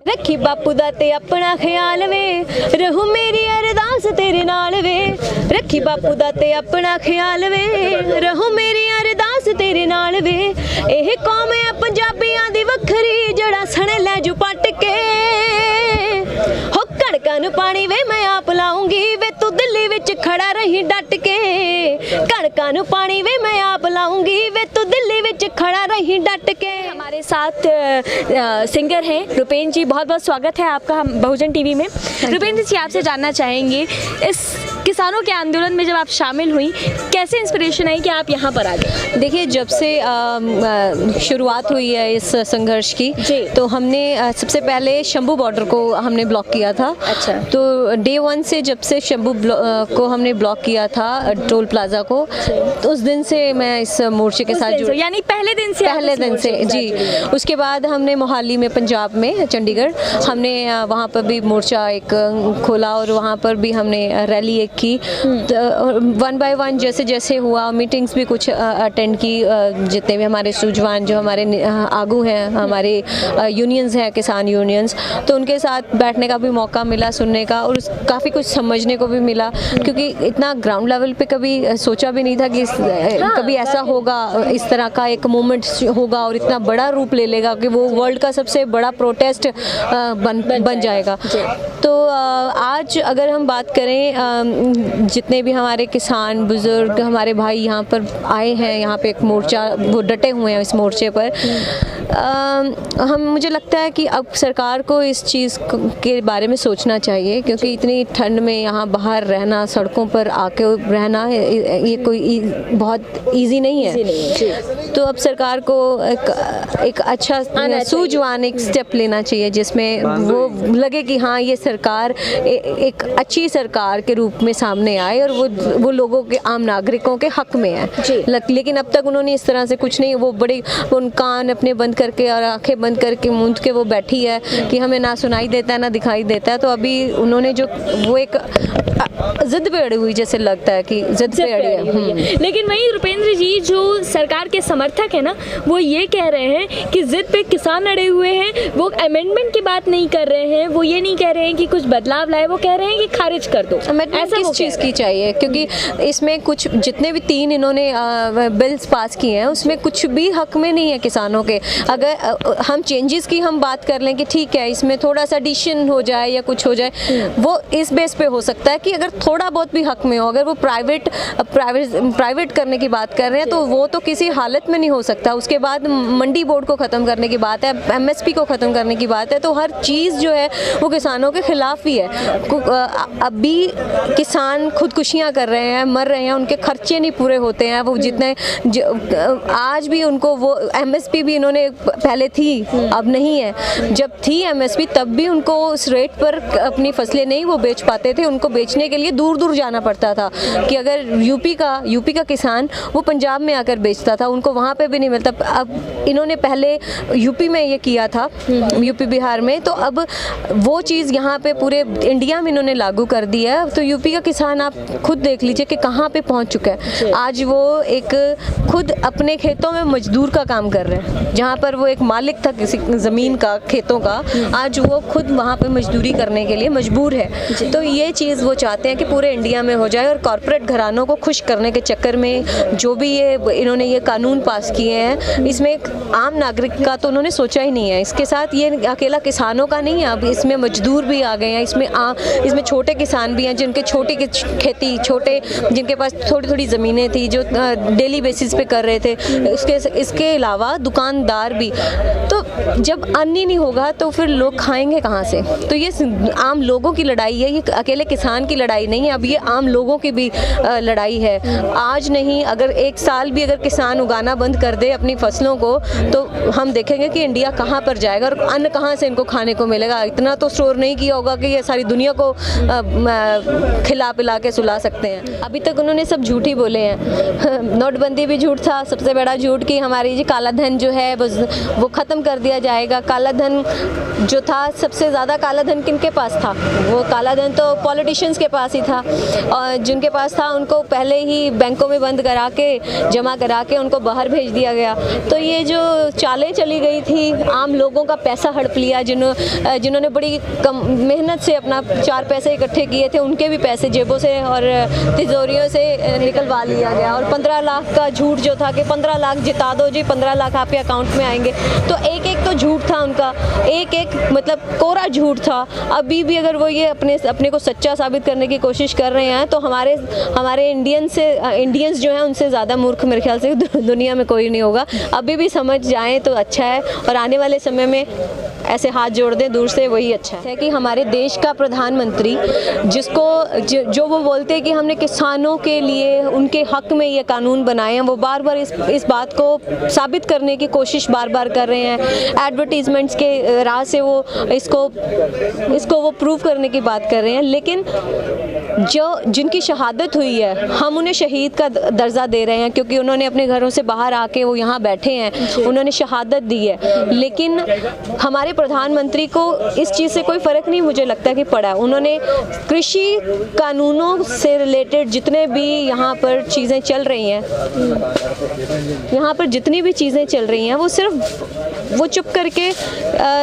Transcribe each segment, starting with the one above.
रखी बापू दा ते अपना ख्याल वे, रहू मेरी अरदास तेरे नाल वे। रखी बापू दा ते अपना ख्याल वे, रहू मेरी अरदास तेरे नाल वे। एह कौम है पंजाबियां दी वखरी, जड़ा सने लै जू पट के। हो कणकां नूं पानी वे मैं आप लाऊंगी, वे तू दिल्ली विच खड़ा रही डट के। कणकां नूं पानी वे मैं आप लाऊंगी, वे तू दिल्ली विच खड़ा रही डट के। हमारे साथ सिंगर हैं रुपेन जी, बहुत बहुत स्वागत है आपका हम बहुजन टीवी में। रुपेन जी, आपसे जानना चाहेंगे इस किसानों के आंदोलन में जब आप शामिल हुई, कैसे इंस्पिरेशन आई कि आप यहाँ पर आ गए? देखिए, जब से शुरुआत हुई है इस संघर्ष की, तो हमने सबसे पहले शंभू बॉर्डर को हमने ब्लॉक किया था। अच्छा। तो डे 1 से जब से शंभू को हमने ब्लॉक किया था, टोल प्लाजा को, तो उस दिन से मैं इस मोर्चे के साथ जुड़ी। यानी पहले दिन से जी। उसके बाद हमने मोहाली में, पंजाब में, चंडीगढ़, हमने वहाँ पर भी मोर्चा एक खोला और वहाँ पर भी हमने रैली एक की। वन बाय वन जैसे जैसे हुआ, मीटिंग्स भी कुछ अटेंड की। जितने भी हमारे सूझवान जो हमारे आगू हैं, हमारे यूनियंस हैं, किसान यूनियंस, तो उनके साथ बैठने का भी मौका मिला, सुनने का, और काफ़ी कुछ समझने को भी मिला। क्योंकि इतना ग्राउंड लेवल पे कभी सोचा भी नहीं था कि कभी ऐसा होगा, इस तरह का एक मूवमेंट होगा और इतना बड़ा रूप ले लेगा कि वो वर्ल्ड का सबसे बड़ा प्रोटेस्ट बन जाएगा। तो आज अगर हम बात करें, जितने भी हमारे किसान बुजुर्ग, हमारे भाई यहाँ पर आए हैं, यहाँ पे एक मोर्चा, वो डटे हुए हैं इस मोर्चे पर। मुझे लगता है कि अब सरकार को इस चीज़ के बारे में सोचना चाहिए, क्योंकि इतनी ठंड में यहाँ बाहर रहना, सड़कों पर आके रहना, ये कोई बहुत इजी नहीं है। तो अब सरकार को एक अच्छा सूझवान एक स्टेप लेना चाहिए, जिसमें वो लगे कि हाँ, ये सरकार एक अच्छी सरकार के रूप में सामने आए और वो लोगों के, आम नागरिकों के हक में है। लेकिन अब तक उन्होंने इस तरह से कुछ नहीं, वो बड़े उन कान अपने बंद करके और आंखें बंद करके मूंद के वो बैठी है कि हमें ना सुनाई देता है ना दिखाई देता है। तो अभी उन्होंने जो वो एक जिद पे अड़ी हुई, जैसे लगता है कि जिद पे अड़ी है। लेकिन वहीं रुपेंद्र जी, जो सरकार के समर्थक है ना, वो ये कह रहे हैं कि जिद पे किसान अड़े हुए हैं, वो अमेंडमेंट की बात नहीं कर रहे हैं, वो ये नहीं कह रहे हैं कि कुछ बदलाव लाए, वो कह रहे हैं कि खारिज कर दो। ऐसा किस चीज़ की चाहिए? क्योंकि इसमें कुछ, जितने भी 3 इन्होंने बिल्स पास किए हैं, उसमें कुछ भी हक में नहीं है किसानों के। अगर हम चेंजेस की हम बात कर लें कि ठीक है, इसमें थोड़ा सा एडिशन हो जाए या कुछ हो जाए, वो इस बेस पे हो सकता है कि अगर थोड़ा बहुत भी हक में हो। अगर वो प्राइवेट करने की बात कर रहे हैं, तो वो तो किसी हालत में नहीं हो सकता। उसके बाद मंडी बोर्ड को ख़त्म करने की बात है, MSP को ख़त्म करने की बात है, तो हर चीज़ जो है वो किसानों के खिलाफ ही है। अभी किसान खुदकुशियाँ कर रहे हैं, मर रहे हैं, उनके खर्चे नहीं पूरे होते हैं। वो जितने आज भी उनको वो MSP भी इन्होंने, पहले थी अब नहीं है, जब थी MSP तब भी उनको उस रेट पर अपनी फसलें नहीं वो बेच पाते थे। उनको बेचने के लिए दूर दूर जाना पड़ता था कि अगर यूपी का किसान वो पंजाब में आकर बेचता था, उनको वहाँ पे भी नहीं मिलता। अब इन्होंने पहले यूपी में ये किया था, यूपी बिहार में, तो अब वो चीज़ यहाँ पे पूरे इंडिया में इन्होंने लागू कर दी है। तो यूपी का किसान आप खुद देख लीजिए कि कहाँ पे पहुँच चुका है। आज वो एक खुद अपने खेतों में मजदूर का काम कर रहे हैं, जहाँ पर वो एक मालिक था किसी ज़मीन का, खेतों का, आज वो खुद वहाँ पे मजदूरी करने के लिए मजबूर है। तो ये चीज़ वो चाहते हैं कि पूरे इंडिया में हो जाए, और कॉरपोरेट घरानों को खुश करने के चक्कर में जो भी इन्होंने ये कानून पास किए हैं, इसमें आम नागरिक का तो उन्होंने सोचा ही नहीं है। इसके साथ ये अकेला किसानों का नहीं है, अब इसमें मजदूर भी आ गए हैं, इसमें छोटे किसान भी हैं, जिनके छोटी खेती, जिनके पास थोड़ी थोड़ी ज़मीनें थी, जो डेली बेसिस पे कर रहे थे। इसके अलावा दुकानदार भी। तो जब अन्न ही नहीं होगा तो फिर लोग खाएंगे कहाँ से? तो ये आम लोगों की लड़ाई है, ये अकेले किसान की लड़ाई नहीं है, अब ये आम लोगों की भी लड़ाई है। आज नहीं, अगर 1 साल भी अगर किसान उगाना बंद कर दे अपनी फसलों को, तो हम देखेंगे कि इंडिया कहाँ पर जाएगा और अन्न कहाँ से इनको खाने को मिलेगा। इतना तो स्टोर नहीं किया होगा कि ये सारी दुनिया को खिला पिला के सुला सकते हैं। अभी तक उन्होंने सब झूठ ही बोले हैं। नोटबंदी भी झूठ था, सबसे बड़ा झूठ कि हमारी जी काला धन जो है वो ख़त्म कर दिया जाएगा। काला धन जो था, सबसे ज़्यादा काला धन किनके पास था? वो काला धन तो पॉलिटिशियंस के पास ही था, और जिनके पास था उनको पहले ही बैंकों में बंद करा के, जमा करा के उनको बाहर भेज दिया गया। तो ये जो चालें चली गई थी, आम लोगों का पैसा हड़प लिया, जिन्होंने बड़ी कम मेहनत से अपना 4 पैसे इकट्ठे किए थे, उनके भी पैसे जेबों से और तिजोरियों से निकलवा लिया गया। और 15 लाख का झूठ जो था कि 15 लाख जिता दो जी, 15 लाख आपके अकाउंट में आएंगे, तो एक तो झूठ था उनका, एक मतलब कोरा झूठ था। अभी भी अगर वो ये अपने को सच्चा साबित करने की कोशिश कर रहे हैं, तो हमारे इंडियंस जो हैं उनसे ज़्यादा मूर्ख मेरे ख्याल से दुनिया में कोई नहीं होगा। अभी भी समझ जाएं तो अच्छा है, और आने वाले समय में ऐसे हाथ जोड़ दें दूर से, वही अच्छा है। कि हमारे देश का प्रधानमंत्री जो वो बोलते हैं कि हमने किसानों के लिए, उनके हक में ये कानून बनाए हैं, वो बार बार इस बात को साबित करने की कोशिश बार बार कर रहे हैं। एडवर्टीजमेंट्स के राह से वो इसको वो प्रूव करने की बात कर रहे हैं। लेकिन जिनकी शहादत हुई है, हम उन्हें शहीद का दर्जा दे रहे हैं, क्योंकि उन्होंने अपने घरों से बाहर आके वो यहाँ बैठे हैं, उन्होंने शहादत दी है। लेकिन हमारे प्रधानमंत्री को इस चीज़ से कोई फ़र्क नहीं मुझे लगता कि पड़ा। उन्होंने कृषि कानूनों से रिलेटेड जितने भी यहाँ पर चीज़ें चल रही हैं, यहाँ पर जितनी भी चीज़ें चल रही हैं, वो सिर्फ वो चुप करके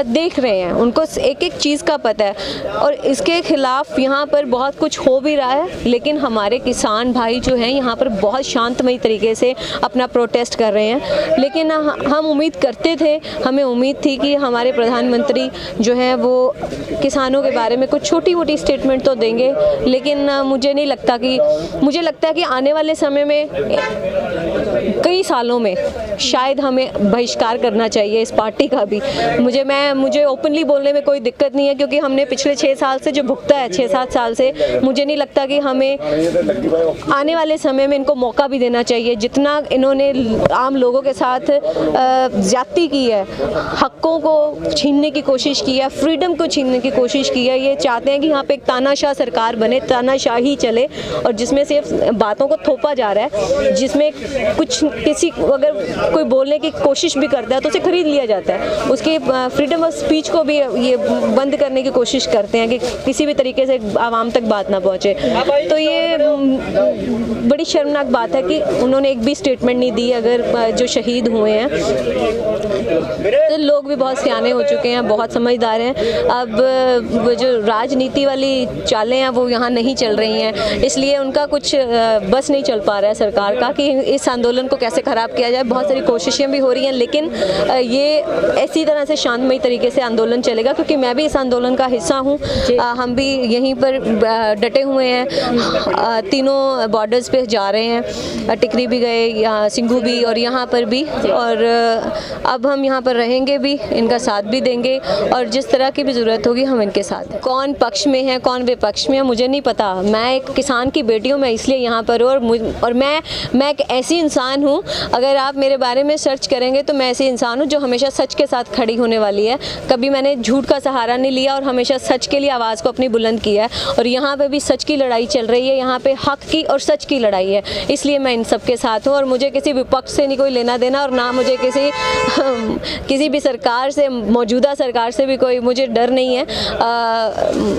देख रहे हैं। उनको एक एक चीज़ का पता है, और इसके खिलाफ यहाँ पर बहुत कुछ हो भी रहा है। लेकिन हमारे किसान भाई जो हैं यहाँ पर बहुत शांतमयी तरीके से अपना प्रोटेस्ट कर रहे हैं। लेकिन हम उम्मीद करते थे, हमें उम्मीद थी कि हमारे प्रधानमंत्री जो हैं वो किसानों के बारे में कुछ छोटी मोटी स्टेटमेंट तो देंगे। लेकिन मुझे लगता है कि आने वाले समय में, कई सालों में, शायद हमें बहिष्कार करना चाहिए इस पार्टी का भी। मुझे ओपनली बोलने में कोई दिक्कत नहीं है, क्योंकि हमने पिछले 6 साल से जो भुगता है, 6-7 साल से, मुझे नहीं लगता कि हमें आने वाले समय में इनको मौका भी देना चाहिए। जितना इन्होंने आम लोगों के साथ ज्यादती की है, हकों को छीनने की कोशिश की है, फ्रीडम को छीनने की कोशिश की है, ये चाहते हैं कि यहाँ पे एक तानाशाह सरकार बने, तानाशाही चले, और जिसमें सिर्फ बातों को थोपा जा रहा है, जिसमें अगर कोई बोलने की कोशिश भी करता है तो उसे खरीद लिया जाता है। उसकी फ्रीडम ऑफ स्पीच को भी ये बंद करने की कोशिश करते हैं कि किसी भी तरीके से आवाम तक बात ना पहुंचे। तो ये बड़ी शर्मनाक बात है कि उन्होंने एक भी स्टेटमेंट नहीं दी। अगर जो शहीद हुए हैं, तो लोग भी बहुत सियाने हो चुके हैं, बहुत समझदार हैं। अब जो राजनीति वाली चालें हैं वो यहाँ नहीं चल रही हैं, इसलिए उनका कुछ बस नहीं चल पा रहा है सरकार का कि इस आंदोलन को कैसे ख़राब किया जाए। बहुत सारी कोशिशें भी हो रही हैं, लेकिन ये ऐसी तरह से शांतमयी तरीके से आंदोलन चलेगा, क्योंकि मैं भी इस आंदोलन का हिस्सा हूँ। हम भी यहीं पर डटे हुए हैं, तीनों बॉर्डर्स पे जा रहे हैं, टिकरी भी गए, यहाँ सिंघू भी, और यहाँ पर भी, और अब हम यहाँ पर रहेंगे भी, इनका साथ भी देंगे, और जिस तरह की भी ज़रूरत होगी हम इनके साथ हैं। कौन पक्ष में है, कौन विपक्ष में है, मुझे नहीं पता। मैं एक किसान की बेटी हूँ, मैं इसलिए यहाँ पर हूँ, और मैं एक ऐसी इंसान हूँ, अगर आप मेरे बारे में सर्च करेंगे तो मैं ऐसी इंसान हूँ जो हमेशा सच के साथ खड़ी होने वाली है। कभी मैंने झूठ का सहारा नहीं लिया, और हमेशा सच के लिए आवाज़ को अपनी बुलंद किया है। और यहाँ पे भी सच की लड़ाई चल रही है, यहाँ पे हक की और सच की लड़ाई है, इसलिए मैं इन सब के साथ हूँ। और मुझे किसी विपक्ष से नहीं कोई लेना देना, और ना मुझे किसी भी सरकार से, मौजूदा सरकार से भी कोई मुझे डर नहीं है।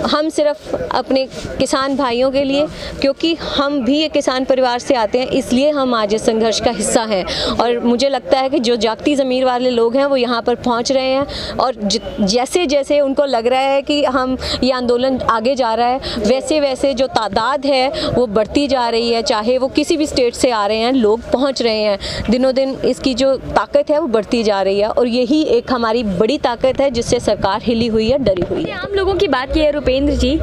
हम सिर्फ अपने किसान भाइयों के लिए, क्योंकि हम भी एक किसान परिवार से आते हैं, इसलिए हम आज इस संघर्ष का हिस्सा हैं। और मुझे लगता है कि जो जागती ज़मीर वाले लोग हैं वो यहाँ पर पहुँच रहे हैं, और जैसे जैसे उनको लग रहा है कि ये आंदोलन आगे जा रहा है, वैसे वैसे जो तादाद है वो बढ़ती जा रही है। चाहे वो किसी भी स्टेट से आ रहे हैं, लोग पहुँच रहे हैं, दिनों दिन इसकी जो ताकत है वो बढ़ती जा रही है। और यही एक हमारी बड़ी ताकत है जिससे सरकार हिली हुई है, डरी हुई है। आम लोगों की बात की है रुपेंद्र जी,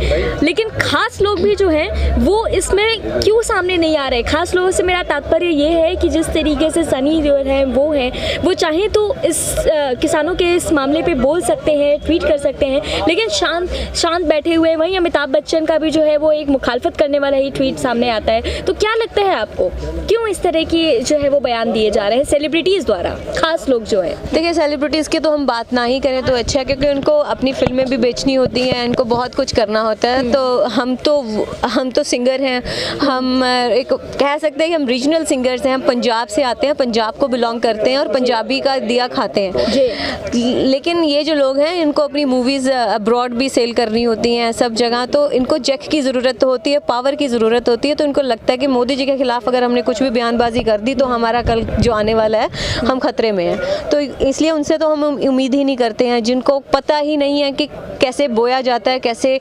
लेकिन खास लोग भी जो हैं वो इसमें क्यों सामने नहीं आ रहे? खास लोगों से मेरा तात्पर्य ये है कि जिस तरीके से सनी देओल हैं वो चाहें तो इस किसानों के इस मामले पे बोल सकते हैं, ट्वीट कर सकते हैं, लेकिन शांत बैठे हुए। वहीं अमिताभ बच्चन का भी जो है वो एक मुखालफत करने वाला ही ट्वीट सामने आता है। तो क्या लगता है आपको, क्यों इस तरह की जो है वो बयान दिए जा रहे हैं सेलिब्रिटीज़ द्वारा, खास लोग जो है? देखिए, सेलिब्रिटीज़ की तो हम बात ना ही करें तो अच्छा है, क्योंकि उनको अपनी फिल्में भी बेचनी होती हैं, इनको बहुत कुछ करना होता है। तो हम तो सिंगर हैं, हम एक कह सकते हैं कि हम रीजनल सिंगर्स हैं, हम पंजाब पंजाब से आते हैं, पंजाब को बिलोंग करते हैं और पंजाबी का दिया खाते हैं। लेकिन ये जो लोग हैं इनको अपनी मूवीज़ अब्रॉड भी सेल करनी होती हैं सब जगह, तो इनको जैक की ज़रूरत तो होती है, पावर की ज़रूरत होती है। तो इनको लगता है कि मोदी जी के खिलाफ अगर हमने कुछ भी बयानबाजी कर दी तो हमारा कल जो आने वाला है हम खतरे में हैं। तो इसलिए उनसे तो हम उम्मीद ही नहीं करते हैं, जिनको पता ही नहीं है कि कैसे बोया जाता है, कैसे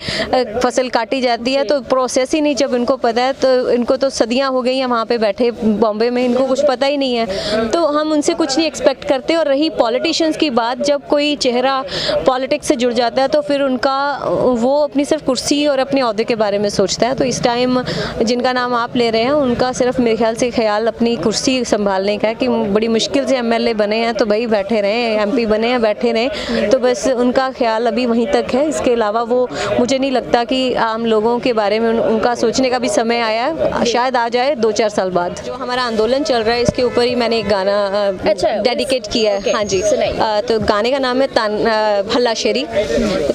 फसल काटी जाती है, तो प्रोसेस ही नहीं जब इनको पता है, तो इनको तो सदियां हो गई हैं वहाँ पे बैठे बॉम्बे में, इनको कुछ पता ही नहीं है। तो हम उनसे कुछ नहीं एक्सपेक्ट करते। और रही पॉलिटिशियंस की बात, जब कोई चेहरा पॉलिटिक्स से जुड़ जाता है तो फिर उनका वो अपनी सिर्फ कुर्सी और अपने ओहदे के बारे में सोचता है। तो इस टाइम जिनका नाम आप ले रहे हैं उनका सिर्फ मेरे ख्याल से ख्याल अपनी कुर्सी संभालने का है कि बड़ी मुश्किल से एमएलए बने हैं तो भाई बैठे रहें, एमपी बने हैं बैठे रहें, तो बस उनका ख्याल अभी वहीं तक है। इसके अलावा वो मुझे नहीं लगता कि आम लोगों के बारे में उनका सोचने का भी समय आया है, शायद आ जाए 2-4 साल बाद। जो हमारा आंदोलन चल रहा है इसके ऊपर ही मैंने एक गाना डेडिकेट किया है। हाँ जी, तो गाने का नाम है हल्ला शेरी।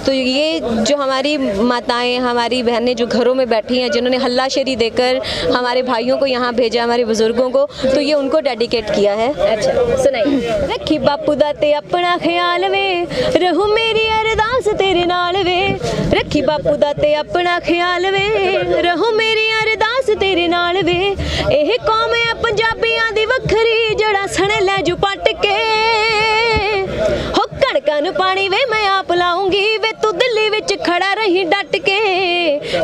तो ये जो हमारी माताएं, हमारी बहनें जो घरों में बैठी हैं, जिन्होंने हल्ला शेरी देकर हमारे भाइयों को यहाँ भेजा, हमारे बुजुर्गों को, तो ये उनको डेडिकेट किया है। अच्छा सुनाइए। रखी बापू दा ते अपना ख्याल वे, रहू मेरी अरदास तेरे नाल वे। रखी बापू दा ते अपना ख्याल वे, रहू मेरी अरदास तेरे नाल वे। ਇਹ कौम है पंजाबियां दी वखरी, जड़ा सने लै जू पट के। हो कणकां नूं पानी वे मैं आप लाऊंगी, वे तू दिल्ली विच खड़ा रही डट के।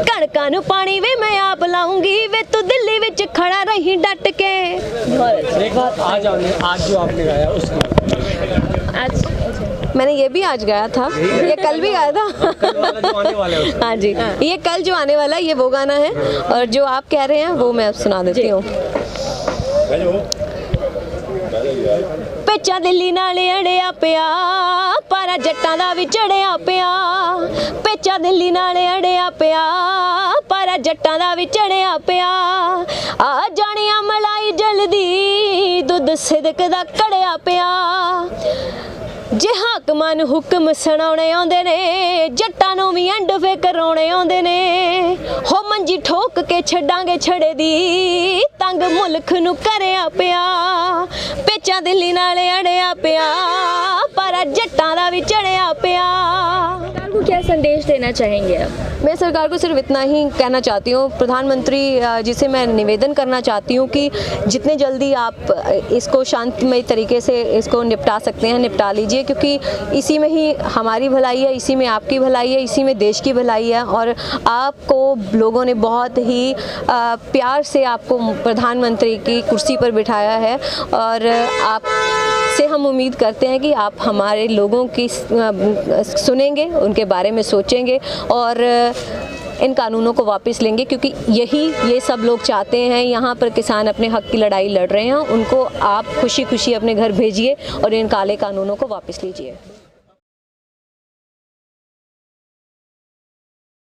कणकां नूं पानी वे मैं आप लाऊंगी, वे तू दिल्ली विच खड़ा रही डट के। आज जो आपने गाया उसकी आज मैंने ये भी आज गाया था, ये कल भी गाया था। कल वाला जो आने वाला है उसका। हाँ जी, ये कल जो आने वाला है ये वो गाना है, और जो आप कह रहे हैं वो मैं अब सुना देती हूँ। पेचा दिल्ली नाले अड़िया पिया, पारा जट्टां दा भी चढ़िया पिया। पेचा दिल्ली नाले अड़िया पिया, पारा जट्टां दा भी चढ़िया पिया। आ जानिया मलाई जल्दी, दुध सिदक दा कड़िया पिया। जे हाकमां नूं हुक्म सुणाउणे आउंदे ने, जट्टां नूं भी एंड फे कराउणे आउंदे ने। हो मंजी ठोक के छड्डांगे छड़े दी, तंग मुल्क नूं करिया पिया। पेचा दिल्ली नाले अड़िया पिया, पर जट्टां दा भी चढ़िया पिया। सरकार को क्या संदेश देना चाहेंगे आप? मैं सरकार को सिर्फ इतना ही कहना चाहती हूँ, प्रधानमंत्री जिसे मैं निवेदन करना चाहती हूँ कि जितने जल्दी आप इसको शांतिमय तरीके से इसको निपटा सकते हैं निपटा लीजिए, क्योंकि इसी में ही हमारी भलाई है, इसी में आपकी भलाई है, इसी में देश की भलाई है। और आपको लोगों ने बहुत ही प्यार से आपको प्रधानमंत्री की कुर्सी पर बिठाया है, और आप से हम उम्मीद करते हैं कि आप हमारे लोगों की सुनेंगे, उनके बारे में सोचेंगे और इन कानूनों को वापस लेंगे, क्योंकि ये सब लोग चाहते हैं। यहाँ पर किसान अपने हक की लड़ाई लड़ रहे हैं, उनको आप खुशी खुशी अपने घर भेजिए और इन काले कानूनों को वापस लीजिए।